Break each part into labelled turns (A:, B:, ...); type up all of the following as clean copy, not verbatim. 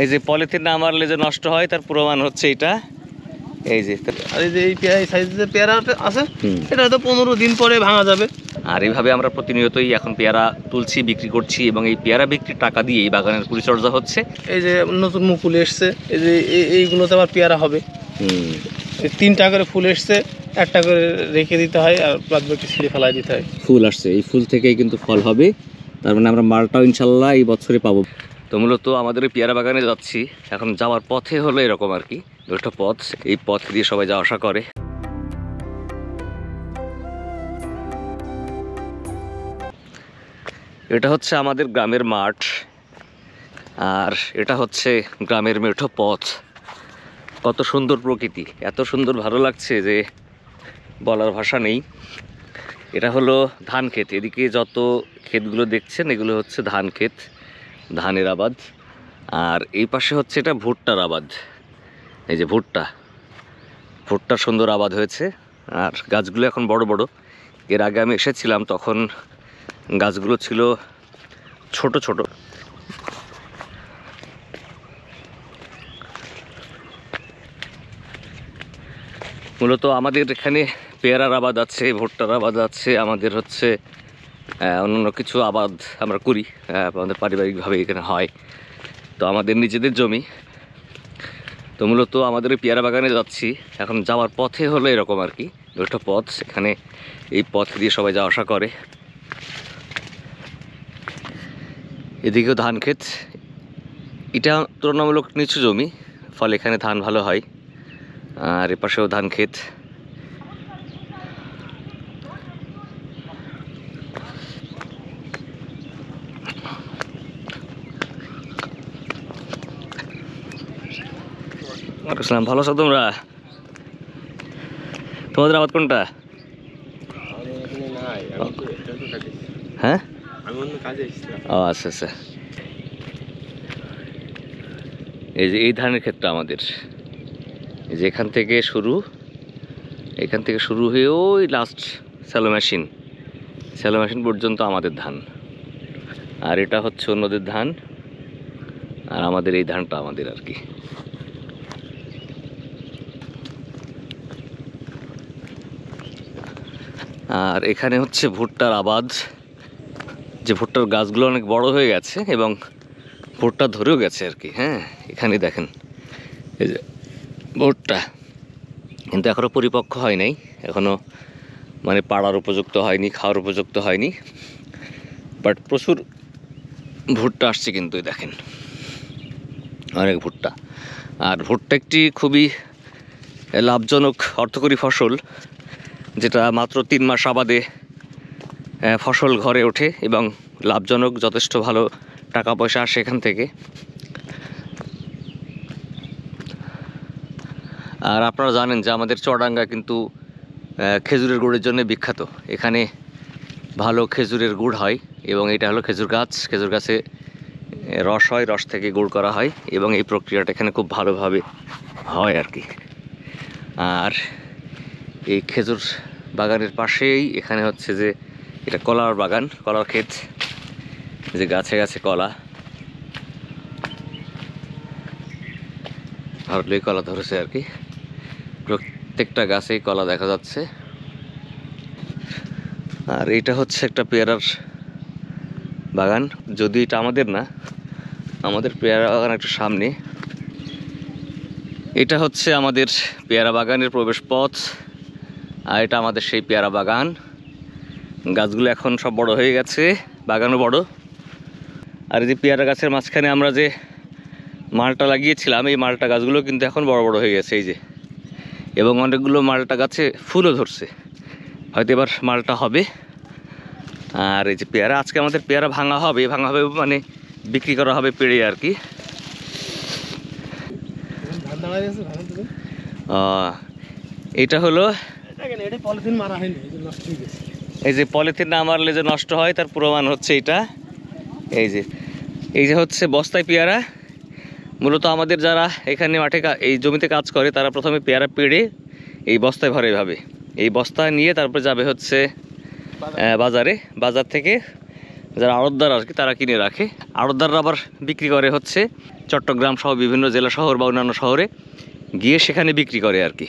A: এই যে পলিথিন না মারলে যে নষ্ট হয় তার প্রমাণ হচ্ছে এটা। এই যে
B: আর এই যে এই পেয়ারা সাইজের যে পেয়ারাটা আছে এটা হয়তো 15 দিন পরে ভাঙা যাবে।
A: আর এইভাবে আমরা প্রতিনিয়তই এখন পেয়ারা তুলছি, বিক্রি করছি এবং এই পেয়ারা বিক্রির টাকা দিয়ে এই বাগানের পরিচর্যা হচ্ছে।
B: এই যে নতুন মুকুল এসছে, এই যে এইগুলোতে আবার পেয়ারা হবে। 3টা করে ফুল এসছে, 1টা করে রেখে দিতে হয় আর বাদ বাকি ছিঁড়ে ফেলাই দিতে হয়।
A: ফুল আসছে, এই ফুল থেকেই কিন্তু ফল হবে, তার মানে আমরা মালটাও ইনশাল্লাহ এই বছরে পাবো। তো মূলত আমাদের এই পেয়ারা বাগানে যাচ্ছি, এখন যাওয়ার পথে হলো এরকম আর কি, একটা পথ, এই পথ দিয়ে সবাই যাওয়া আসা করে। এটা হচ্ছে আমাদের গ্রামের মাঠ, আর এটা হচ্ছে গ্রামের মেঠো পথ। কত সুন্দর প্রকৃতি, এত সুন্দর ভালো লাগছে যে বলার ভাষা নেই। এটা হলো ধান ক্ষেত, এদিকে যত ক্ষেতগুলো দেখছেন এগুলো হচ্ছে ধান ক্ষেত, ধানের আবাদ। আর এই পাশে হচ্ছে এটা ভুট্টার আবাদ। এই যে ভুট্টার সুন্দর আবাদ হয়েছে, আর গাছগুলো এখন বড় বড়। এর আগে আমি এসেছিলাম তখন গাছগুলো ছিল ছোট ছোট। মূলত আমাদের এখানে পেয়ারার আবাদ আছে, ভুট্টার আবাদ আছে, আমাদের হচ্ছে অন্যান্য কিছু আবাদ আমরা করি, আমাদের পারিবারিকভাবে এখানে হয়। তো আমাদের নিজেদের জমি। তো মূলত আমাদের এই পেয়ারা বাগানে যাচ্ছি, এখন যাওয়ার পথে হলো এরকম আর কি, একটা পথ, এখানে এই পথ দিয়ে সবাই যাওয়া আসা করে। এদিকেও ধান ক্ষেত, এটা তুলনামূলক নিচু জমি, ফলে এখানে ধান ভালো হয়। আর এপাশেও ধান ক্ষেত। আসসালাম, ভালো আছো তোমরা? তোমাদের আবাদ কোনটা? হ্যাঁ, ও আচ্ছা আচ্ছা। এই যে এই ধানের ক্ষেতটা আমাদের, এই যে এখান থেকে শুরু হয়ে ওই লাস্ট স্যালো মেশিন পর্যন্ত আমাদের ধান। আর এটা হচ্ছে অন্যদের ধান, আর আমাদের এই ধানটা আমাদের আর কি। আর এখানে হচ্ছে ভুট্টার আবাদ, যে ভুট্টার গাছগুলো অনেক বড় হয়ে গেছে এবং ভুট্টা ধরেও গেছে আর কি। হ্যাঁ, এখানে দেখেন এই যে ভুট্টা, কিন্তু এখনও পরিপক্ক হয় নাই, এখনও মানে পাড়ার উপযুক্ত হয়নি, খাওয়ার উপযুক্ত হয়নি, বাট প্রচুর ভুট্টা আসছে কিন্তু। দেখেন অনেক ভুট্টা। আর ভুট্টা একটি খুবই লাভজনক অর্থকরী ফসল, যেটা মাত্র 3 মাস আবাদে ফসল ঘরে ওঠে এবং লাভজনক, যথেষ্ট ভালো টাকা পয়সা আসে এখান থেকে। আর আপনারা জানেন যে আমাদের চুয়াডাঙ্গা কিন্তু খেজুরের গুড়ের জন্য বিখ্যাত। এখানে ভালো খেজুরের গুড় হয় এবং এটা হলো খেজুর গাছে রস হয়, রস থেকে গুড় করা হয় এবং এই প্রক্রিয়াটা এখানে খুব ভালোভাবে হয় আর কি। আর এই খেজুর বাগানের পাশেই এখানে হচ্ছে যে এটা কলার বাগান, কলার ক্ষেত, যে গাছে গাছে কলা, ভালোই কলা ধরেছে আর কি, প্রত্যেকটা গাছেই কলা দেখা যাচ্ছে। আর এটা হচ্ছে একটা পেয়ারার বাগান, যদি এটা আমাদের না, আমাদের পেয়ারা বাগান একটু সামনে। এটা হচ্ছে আমাদের পেয়ারা বাগানের প্রবেশ পথ, আর এটা আমাদের সেই পেয়ারা বাগান। গাছগুলো এখন সব বড় হয়ে গেছে, বাগানও বড়। আর এই যে পেয়ারা গাছের মাঝখানে আমরা যে মালটা লাগিয়েছিলাম, এই মালটা গাছগুলো কিন্তু এখন বড় বড় হয়ে গেছে এই যে, এবং অনেকগুলো মালটা গাছে ফুলও ধরছে, হয়তো এবার মালটা হবে। আর এই যে পেয়ারা, আজকে আমাদের পেয়ারা ভাঙা হবে মানে বিক্রি করা হবে পেড়ে আর কি। এটা হলো এই যে পলিথিন না মারলে যে নষ্ট হয় তার প্রমাণ হচ্ছে এটা। এই যে হচ্ছে বস্তায় পেয়ারা। মূলত আমাদের যারা এখানে মাঠে এই জমিতে কাজ করে তারা প্রথমে পেয়ারা পেড়ে এই বস্তায় ভরে, এভাবে এই বস্তা নিয়ে তারপরে যাবে হচ্ছে বাজার থেকে যারা আড়তদার আর কি তারা কিনে রাখে। আড়তদাররা আবার বিক্রি করে হচ্ছে চট্টগ্রাম সহ বিভিন্ন জেলা শহর বা অন্যান্য শহরে গিয়ে সেখানে বিক্রি করে আর কি।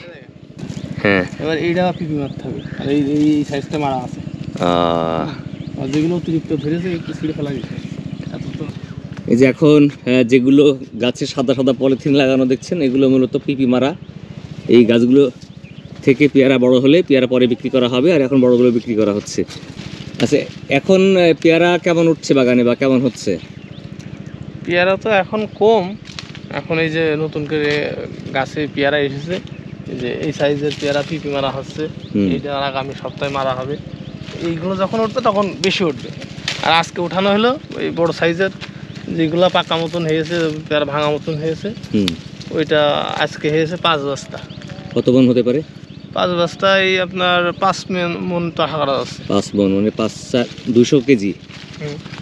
A: হ্যাঁ,
B: এবার এইটা পিপি মারতে হবে, আর এই এই সাইজটা মারা আছে, আর যেগুলো অতিরিক্ত ধরেছে একটু ছিঁড়ে ফেলা গেছে।
A: এই যে এখন যেগুলো গাছে সাদা সাদা পলিথিন লাগানো দেখছেন, এগুলো মূলত পিপি মারা। এই গাছগুলো থেকে পেয়ারা বড় হলে পেয়ারা পরে বিক্রি করা হবে, আর এখন বড়গুলো বিক্রি করা হচ্ছে। আচ্ছা, এখন পেয়ারা কেমন উঠছে বাগানে বা কেমন হচ্ছে?
B: পেয়ারা তো এখন কম, এখন এই যে নতুন করে গাছে পেয়ারা এসেছে, এই যে এই সাইজের পেয়ারা পিপি মারা হচ্ছে, এইটা আগামী সপ্তাহে মারা হবে। এইগুলো যখন উঠবে তখন বেশি উঠবে। আর আজকে উঠানো হলো এই বড় সাইজের যেগুলো পাকা মতন হয়েছে, পেয়ারা ভাঙা মতন হয়েছে, ওইটা আজকে হয়েছে 5 বস্তা।
A: কত মন হতে পারে?
B: 5 বস্তায় আপনার 5 মন টাকা করা আছে।
A: 5 মন মানে 200 কেজি।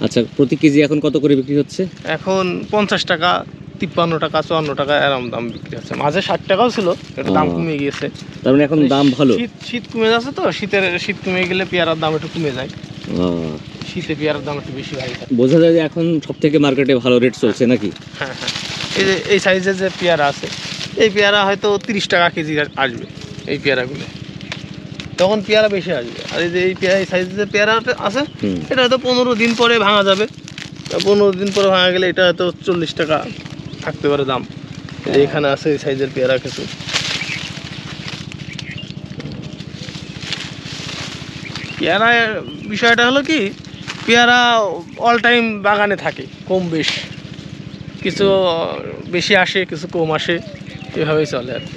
A: আচ্ছা, প্রতি কেজি এখন কত করে বিক্রি হচ্ছে?
B: এখন 50 টাকা, 53 টাকা, 54 টাকা এরকম দাম বিক্রি হচ্ছে। মাঝে 60 টাকাও ছিল, একটু দাম কমে গিয়েছে।
A: তার মানে এখন দাম ভালো।
B: শীত কমে যাচ্ছে তো, শীত কমে গেলে পেয়ারার দাম একটু কমে যায়। শীতে পেয়ারার দাম একটু বেশি হয়।
A: বোঝা যায় যে এখন সব থেকে মার্কেটে ভালো রেট চলছে নাকি?
B: হ্যাঁ হ্যাঁ, এই যে এই সাইজের যে পেয়ারা আছে, এই পেয়ারা হয়তো 30 টাকা কেজি আসবে। এই পেয়ারাগুলো তখন পেয়ারা বেশি আসবে। আর এই যে এই সাইজের যে পেয়ারা আছে, এটা হয়তো 15 দিন পরে ভাঙা যাবে। 15 দিন পরে ভাঙা গেলে এটা হয়তো 40 টাকা থাকতে পারে দাম। এখানে আছে এই সাইজের পেয়ারা কিছু। পেয়ারা বিষয়টা হলো কি, পেয়ারা অল টাইম বাগানে থাকে, কম বেশ, কিছু বেশি আসে কিছু কম আসে, এভাবেই চলে আর কি।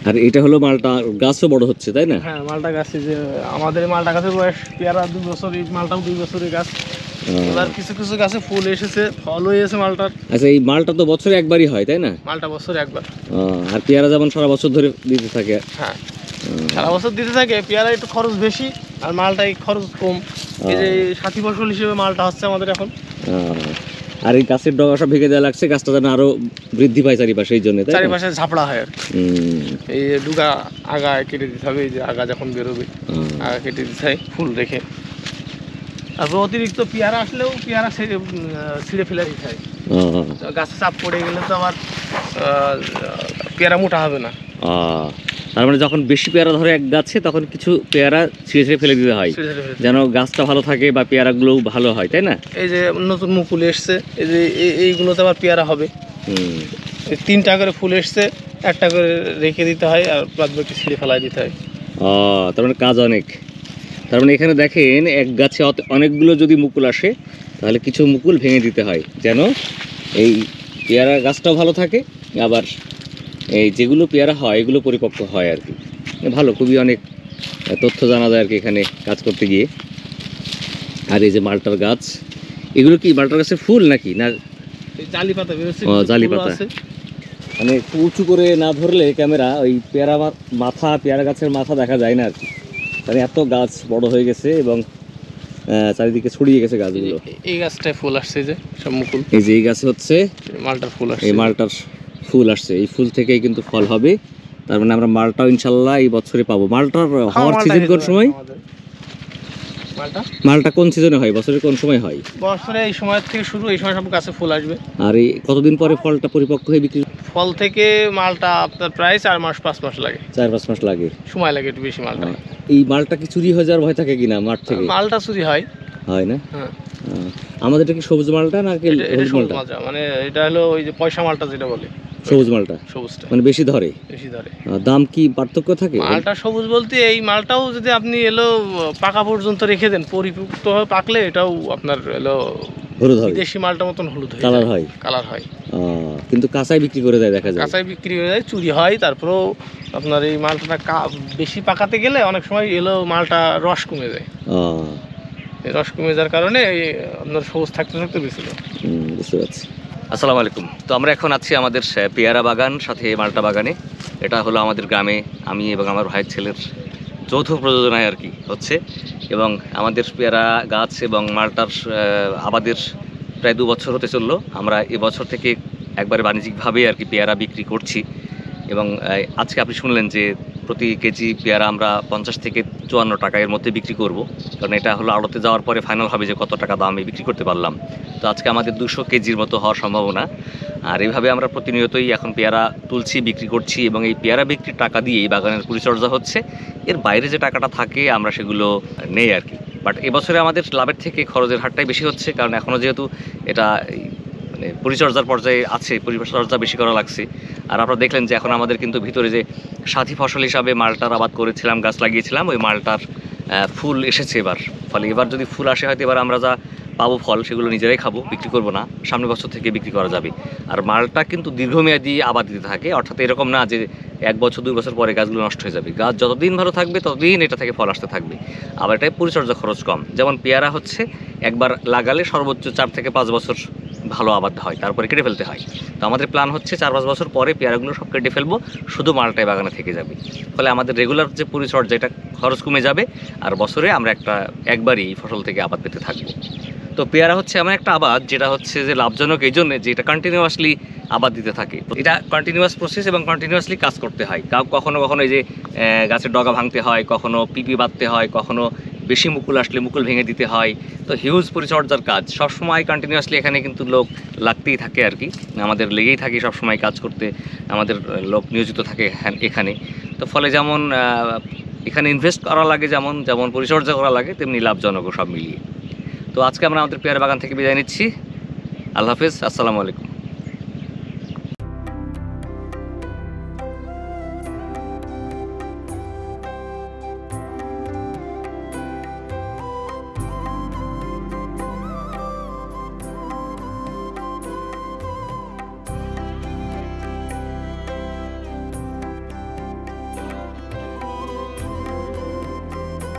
A: আর এটা হলো মালটা গাছও বড় হচ্ছে, তাই না?
B: হ্যাঁ, মালটা গাছে যে আমাদের মালটা গাছের বয়স পেয়ারা 2 বছর, এই মালটাও 2 বছরের গাছ। এবার কিছু কিছু গাছে ফুল এসেছে, ফল হয়েছে মালটার।
A: আচ্ছা, এই মালটা তো বছরে একবারই হয়, তাই না?
B: মালটা বছরে একবার।
A: আর পেয়ারা যেমন সারা বছর ধরে দিতে থাকে।
B: হ্যাঁ, সারা বছর দিতে থাকে। পেয়ারা একটু খরচ বেশি, আর মালটাই খরচ কম। এই যে সাথী ফসল হিসেবে মালটা হচ্ছে আমাদের এখন।
A: আর এই গাছের ডগা সব ভেঙে দেওয়া লাগছে, গাছটা যেন আরো বৃদ্ধি পায় চারিপাশে, এই জন্য
B: চারিপাশে ঝাপড়া হয় আর এই ডুগা আগা কেটে দিতে হবে। এই যে আগা যখন বেরোবে আগা কেটে দিতে হয় ফুল রেখে। তারপর অতিরিক্ত পেয়ারা আসলেও পেয়ারা ছিঁড়ে ফেলে দিতে হয়। গাছে চাপ পড়ে গেলে তো আবার পেয়ারা মোটা হবে না।
A: তার মানে যখন বেশি পেয়ারা ধরে এক গাছে, তখন কিছু পেয়ারা ছিঁড়ে ছিঁড়ে ফেলে দিতে হয়, যেন গাছটা ভালো থাকে বা পেয়ারাগুলোও ভালো হয়, তাই না?
B: এই যে নতুন মুকুল এসছে, এই যে এইগুলোতে আবার পেয়ারা হবে। 3টা করে ফুল এসছে, 1টা করে রেখে দিতে হয়, আর বাদ বাকি ছিঁড়ে ফেলাই দিতে হয়।
A: তার মানে কাজ অনেক। তার মানে এখানে দেখেন, এক গাছে অনেকগুলো যদি মুকুল আসে, তাহলে কিছু মুকুল ভেঙে দিতে হয়, যেন এই পেয়ারা গাছটাও ভালো থাকে, আবার এই যেগুলো পেয়ারা হয় এগুলো পরিপক্ক হয় আর কি। ভালো, খুবই অনেক তথ্য জানা যায় আর কি এখানে কাজ করতে গিয়ে। আর এই যে মালটার গাছ, এগুলো কি মালটার গাছের ফুল নাকি না
B: জালি পাতা বেরোচ্ছে?
A: জালি পাতা। মানে উঁচু করে না ধরলে ক্যামেরা ওই পেয়ারা গাছের মাথা দেখা যায় না আর কি, মানে এত গাছ বড় হয়ে গেছে এবং চারিদিকে ছড়িয়ে গেছে গাছগুলো।
B: এই গাছটায় ফুল আসছে, যে সব মুকুল।
A: এই যে এই গাছে হচ্ছে
B: মালটার ফুল আসছে,
A: এই মালটার ফুল আসছে, এই ফুল থেকেই কিন্তু ফল হবে। তার মানে আমরা মালটাও ইনশাল্লাহ এই বছরে পাবো। মালটার হওয়ার সিজন কোন সময়? মালটা কোন সিজনে হয়, বছরের কোন সময় হয়?
B: বছরে এই সময় থেকে শুরু, এই সময় সব গাছে ফুল আসবে।
A: আর এই কতদিন পরে ফলটা পরিপক্ক হয়ে বিক্রি?
B: ফল থেকে মালটা আপনার প্রায় 4 মাস 5 মাস লাগে।
A: 4-5 মাস লাগে,
B: সময় লাগে একটু বেশি মালটা।
A: এই মালটা কি চুরি হয়ে যাওয়ার ভয় থাকে কিনা মাঠ থেকে?
B: মালটা চুরি হয়
A: না?
B: হ্যাঁ।
A: আমাদের এটা কি সবুজ মালটা নাকি হলুদ মালটা?
B: মানে এটা হলো ওই যে পয়সা মালটা যেটা বলে,
A: সবুজ মালটা।
B: সবুজটা
A: মানে বেশি ধরে। দাম কি পার্থক্য থাকে?
B: মালটা সবুজ বলতে এই মালটাও যদি আপনি পাকা পর্যন্ত রেখে দেন, পরিপুক্ত হয়ে পাকলে এটাও আপনার
A: হলুদ হয়,
B: দেশি মালটা মতন হলুদ হয়, কালার হয়।
A: কিন্তু কাঁচাই বিক্রি করে দেয়, দেখা যায়
B: কাঁচাই বিক্রি হয়ে যায়, চুরি হয়। তারপরেও আপনার এই মালটা বেশি পাকাতে গেলে অনেক সময় মালটা রস কমে যায়। রস কমে যাওয়ার কারণে আপনার সবুজ থাকতে থাকতে বেশি যায়।
A: বুঝতে পারছি। আসসালামু আলাইকুম। তো আমরা এখন আছি আমাদের পেয়ারা বাগান সাথে মালটা বাগানে। এটা হলো আমাদের গ্রামে আমি এবং আমার ভাইয়ের ছেলের যৌথ প্রযোজনায় আর কি হচ্ছে, এবং আমাদের পেয়ারা গাছ এবং মালটার আবাদের প্রায় 2 বছর হতে চললো। আমরা এবছর থেকে একবারে বাণিজ্যিকভাবেই আর কি পেয়ারা বিক্রি করছি, এবং আজকে আপনি শুনলেন যে প্রতি কেজি পেয়ারা আমরা 50 থেকে 54 টাকা এর মধ্যে বিক্রি করব, কারণ এটা হলো আড়তে যাওয়ার পরে ফাইনাল হবে যে কত টাকা দামে বিক্রি করতে পারলাম। তো আজকে আমাদের 200 কেজির মতো হওয়ার সম্ভাবনা। আর এইভাবে আমরা প্রতিনিয়তই এখন পেয়ারা তুলছি, বিক্রি করছি, এবং এই পেয়ারা বিক্রির টাকা দিয়ে এই বাগানের পরিচর্যা হচ্ছে। এর বাইরে যে টাকাটা থাকে আমরা সেগুলো নেই আর কি। বাট এবছরে আমাদের লাভের থেকে খরচের হারটাই বেশি হচ্ছে, কারণ এখনও যেহেতু এটা মানে পরিচর্যার পর্যায়ে আছে, পরিচর্যা বেশি করা লাগছে। আর আপনারা দেখলেন যে এখন আমাদের কিন্তু ভিতরে যে সাথী ফসল হিসাবে মালটার আবাদ করেছিলাম, গাছ লাগিয়েছিলাম, ওই মালটার ফুল এসেছে এবার। ফলে এবার যদি ফুল আসে হয়তো এবার আমরা যা পাবো ফল সেগুলো নিজেরাই খাবো, বিক্রি করবো না, সামনের বছর থেকে বিক্রি করা যাবে। আর মালটা কিন্তু দীর্ঘমেয়াদী আবাদ দিতে থাকে, অর্থাৎ এরকম না যে 1 বছর 2 বছর পরে গাছগুলো নষ্ট হয়ে যাবে। গাছ যতদিন ভালো থাকবে ততদিন এটা থেকে ফল আসতে থাকবে। আবার এটাই পরিচর্যা খরচ কম। যেমন পেয়ারা হচ্ছে একবার লাগালে সর্বোচ্চ 4 থেকে 5 বছর ভালো আবাদ হয়, তারপরে কেটে ফেলতে হয়। তো আমাদের প্ল্যান হচ্ছে 4-5 বছর পরে পেয়ারাগুলো সব কেটে ফেলবো, শুধু মালটাই বাগানে থেকে যাবে। ফলে আমাদের রেগুলার যে পরিচর্যা এটা খরচ কমে যাবে, আর বছরে আমরা একবারই এই ফসল থেকে আবাদ পেতে থাকবো। তো পেয়ারা হচ্ছে এমন একটা আবাদ যেটা হচ্ছে যে লাভজনক এই জন্য যে এটা কন্টিনিউয়াসলি আবাদ দিতে থাকে। এটা কন্টিনিউয়াস প্রসেস এবং কন্টিনিউয়াসলি কাজ করতে হয়। কখনো কখনো এই যে গাছের ডগা ভাঙতে হয়, কখনো পিপি বাঁধতে হয়, কখনো বেশি মুকুল আসলে মুকুল ভেঙে দিতে হয়। তো হিউজ পরিচর্যার কাজ, সবসময় কন্টিনিউয়াসলি এখানে কিন্তু লোক লাগতেই থাকে আর কি। আমাদের লেগেই থাকে সবসময় কাজ করতে, আমাদের লোক নিয়োজিত থাকে এখানে। তো ফলে যেমন এখানে ইনভেস্ট করা লাগে, যেমন যেমন পরিচর্যা করা লাগে, তেমনি লাভজনকও সব মিলিয়ে। তো আজকে আমরা আমাদের পেয়ারা বাগান থেকে বিদায় নিচ্ছি। আল্লাহ হাফেজ, আসসালামু আলাইকুম।